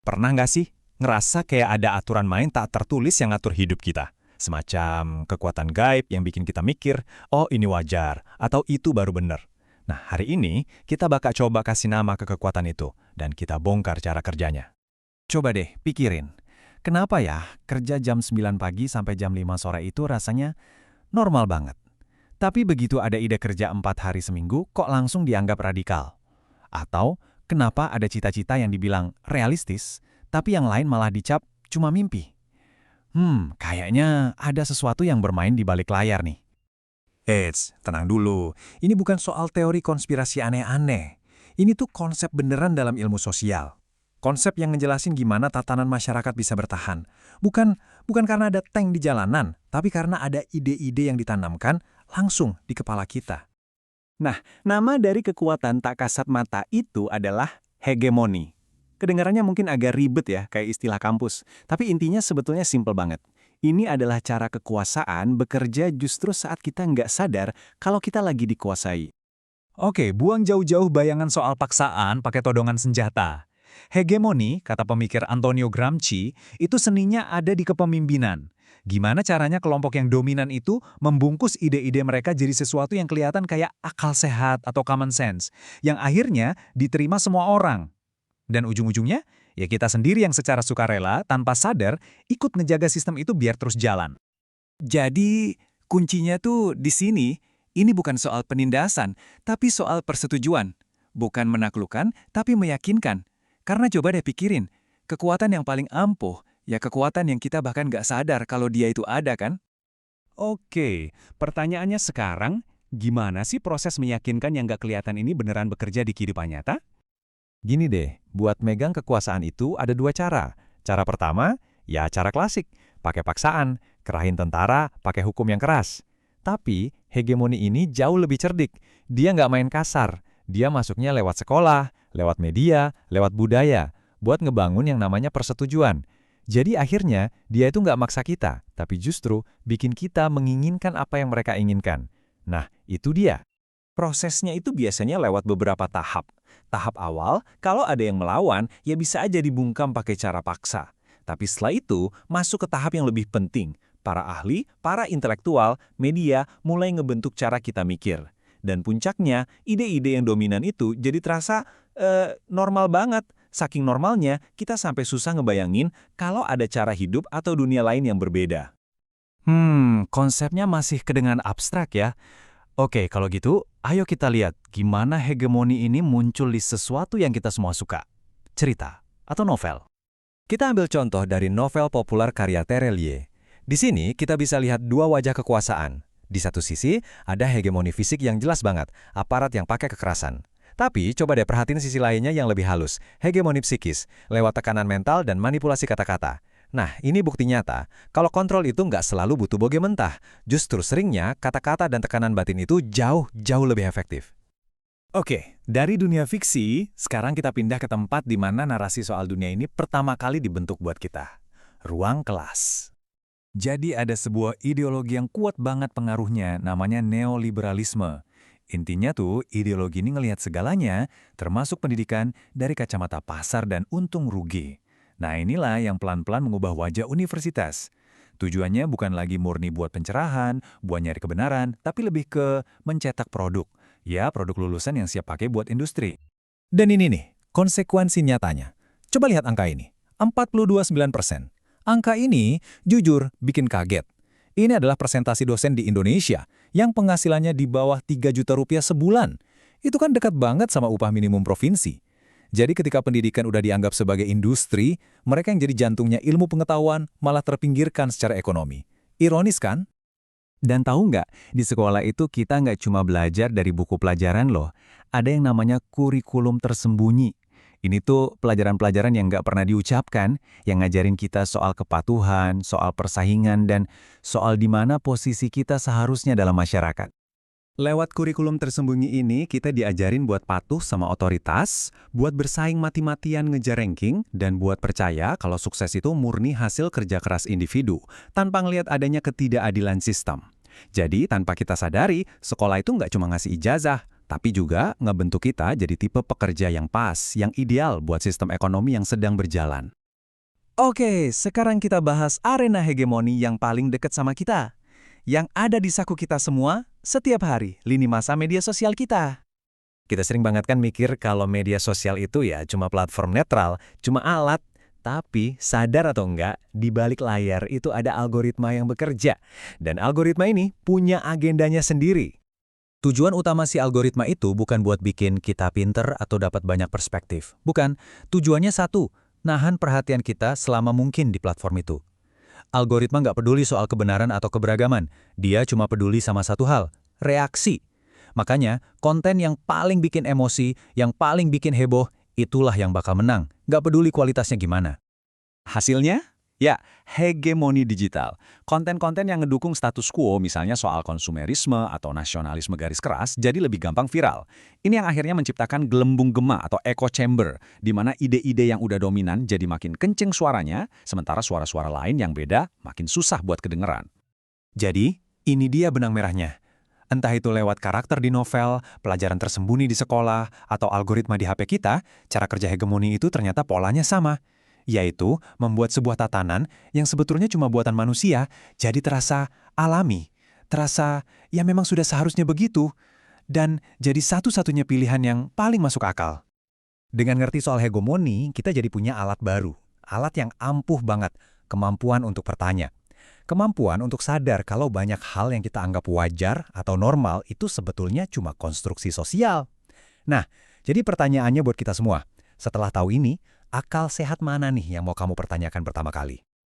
Pernah nggak sih ngerasa kayak ada aturan main tak tertulis yang ngatur hidup kita? Semacam kekuatan gaib yang bikin kita mikir, oh ini wajar, atau itu baru bener. Nah, hari ini kita bakal coba kasih nama ke kekuatan itu, dan kita bongkar cara kerjanya. Coba deh pikirin, kenapa ya kerja jam 9 pagi sampai jam 5 sore itu rasanya normal banget? Tapi begitu ada ide kerja 4 hari seminggu, kok langsung dianggap radikal? Atau kenapa ada cita-cita yang dibilang realistis, tapi yang lain malah dicap cuma mimpi? Kayaknya ada sesuatu yang bermain di balik layar nih. Eits, tenang dulu. Ini bukan soal teori konspirasi aneh-aneh. Ini tuh konsep beneran dalam ilmu sosial. Konsep yang ngejelasin gimana tatanan masyarakat bisa bertahan. Bukan karena ada tank di jalanan, tapi karena ada ide-ide yang ditanamkan langsung di kepala kita. Nah, nama dari kekuatan tak kasat mata itu adalah hegemoni. Kedengarannya mungkin agak ribet ya, kayak istilah kampus. Tapi intinya sebetulnya simpel banget. Ini adalah cara kekuasaan bekerja justru saat kita nggak sadar kalau kita lagi dikuasai. Oke, buang jauh-jauh bayangan soal paksaan pakai todongan senjata. Hegemoni, kata pemikir Antonio Gramsci, itu seninya ada di kepemimpinan. Gimana caranya kelompok yang dominan itu membungkus ide-ide mereka jadi sesuatu yang kelihatan kayak akal sehat atau common sense, yang akhirnya diterima semua orang. Dan ujung-ujungnya, ya kita sendiri yang secara sukarela, tanpa sadar, ikut ngejaga sistem itu biar terus jalan. Jadi, kuncinya tuh di sini, ini bukan soal penindasan, tapi soal persetujuan. Bukan menaklukkan, tapi meyakinkan. Karena coba deh pikirin, kekuatan yang paling ampuh, ya kekuatan yang kita bahkan nggak sadar kalau dia itu ada kan? Oke, pertanyaannya sekarang, gimana sih proses meyakinkan yang nggak kelihatan ini beneran bekerja di kehidupan nyata? Gini deh, buat megang kekuasaan itu ada dua cara. Cara pertama, ya cara klasik, pakai paksaan, kerahin tentara, pakai hukum yang keras. Tapi, hegemoni ini jauh lebih cerdik. Dia nggak main kasar. Dia masuknya lewat sekolah, lewat media, lewat budaya, buat ngebangun yang namanya persetujuan. Jadi akhirnya, dia itu nggak maksa kita, tapi justru bikin kita menginginkan apa yang mereka inginkan. Nah, itu dia. Prosesnya itu biasanya lewat beberapa tahap. Tahap awal, kalau ada yang melawan, ya bisa aja dibungkam pakai cara paksa. Tapi setelah itu, masuk ke tahap yang lebih penting. Para ahli, para intelektual, media mulai ngebentuk cara kita mikir. Dan puncaknya, ide-ide yang dominan itu jadi terasa normal banget. Saking normalnya, kita sampai susah ngebayangin kalau ada cara hidup atau dunia lain yang berbeda. Konsepnya masih kedengaran abstrak ya. Oke, kalau gitu, ayo kita lihat gimana hegemoni ini muncul di sesuatu yang kita semua suka. Cerita atau novel. Kita ambil contoh dari novel populer karya Terelie. Di sini kita bisa lihat dua wajah kekuasaan. Di satu sisi, ada hegemoni fisik yang jelas banget, aparat yang pakai kekerasan. Tapi coba deh perhatiin sisi lainnya yang lebih halus, hegemoni psikis, lewat tekanan mental dan manipulasi kata-kata. Nah, ini bukti nyata, kalau kontrol itu nggak selalu butuh boge mentah. Justru seringnya, kata-kata dan tekanan batin itu jauh lebih efektif. Oke, dari dunia fiksi, sekarang kita pindah ke tempat di mana narasi soal dunia ini pertama kali dibentuk buat kita. Ruang kelas. Jadi ada sebuah ideologi yang kuat banget pengaruhnya, namanya neoliberalisme. Intinya tuh, ideologi ini ngelihat segalanya, termasuk pendidikan, dari kacamata pasar dan untung rugi. Nah inilah yang pelan-pelan mengubah wajah universitas. Tujuannya bukan lagi murni buat pencerahan, buat nyari kebenaran, tapi lebih ke mencetak produk. Ya, produk lulusan yang siap pakai buat industri. Dan ini nih, konsekuensi nyatanya. Coba lihat angka ini, 42,9%. Angka ini, jujur, bikin kaget. Ini adalah presentasi dosen di Indonesia yang penghasilannya di bawah 3 juta rupiah sebulan. Itu kan dekat banget sama upah minimum provinsi. Jadi ketika pendidikan udah dianggap sebagai industri, mereka yang jadi jantungnya ilmu pengetahuan malah terpinggirkan secara ekonomi. Ironis kan? Dan tahu nggak, di sekolah itu kita nggak cuma belajar dari buku pelajaran loh. Ada yang namanya kurikulum tersembunyi. Ini tuh pelajaran-pelajaran yang nggak pernah diucapkan, yang ngajarin kita soal kepatuhan, soal persaingan, dan soal di mana posisi kita seharusnya dalam masyarakat. Lewat kurikulum tersembunyi ini, kita diajarin buat patuh sama otoritas, buat bersaing mati-matian ngejar ranking, dan buat percaya kalau sukses itu murni hasil kerja keras individu, tanpa ngelihat adanya ketidakadilan sistem. Jadi, tanpa kita sadari, sekolah itu nggak cuma ngasih ijazah, tapi juga ngebentuk kita jadi tipe pekerja yang pas, yang ideal buat sistem ekonomi yang sedang berjalan. Oke, sekarang kita bahas arena hegemoni yang paling dekat sama kita. Yang ada di saku kita semua, setiap hari, lini masa media sosial kita. Kita sering banget kan mikir kalau media sosial itu ya cuma platform netral, cuma alat. Tapi, sadar atau enggak, di balik layar itu ada algoritma yang bekerja. Dan algoritma ini punya agendanya sendiri. Tujuan utama si algoritma itu bukan buat bikin kita pinter atau dapat banyak perspektif. Bukan, tujuannya satu, nahan perhatian kita selama mungkin di platform itu. Algoritma nggak peduli soal kebenaran atau keberagaman. Dia cuma peduli sama satu hal, reaksi. Makanya, konten yang paling bikin emosi, yang paling bikin heboh, itulah yang bakal menang. Nggak peduli kualitasnya gimana. Hasilnya? Ya, hegemoni digital. Konten-konten yang ngedukung status quo, misalnya soal konsumerisme atau nasionalisme garis keras, jadi lebih gampang viral. Ini yang akhirnya menciptakan gelembung gema atau echo chamber, di mana ide-ide yang udah dominan jadi makin kenceng suaranya, sementara suara-suara lain yang beda makin susah buat kedengeran. Jadi, ini dia benang merahnya. Entah itu lewat karakter di novel, pelajaran tersembunyi di sekolah, atau algoritma di HP kita, cara kerja hegemoni itu ternyata polanya sama. Yaitu membuat sebuah tatanan yang sebetulnya cuma buatan manusia, jadi terasa alami, terasa ya memang sudah seharusnya begitu, dan jadi satu-satunya pilihan yang paling masuk akal. Dengan ngerti soal hegemoni, kita jadi punya alat baru, alat yang ampuh banget, kemampuan untuk bertanya. Kemampuan untuk sadar kalau banyak hal yang kita anggap wajar atau normal itu sebetulnya cuma konstruksi sosial. Nah, jadi pertanyaannya buat kita semua, setelah tahu ini, akal sehat mana nih yang mau kamu pertanyakan pertama kali?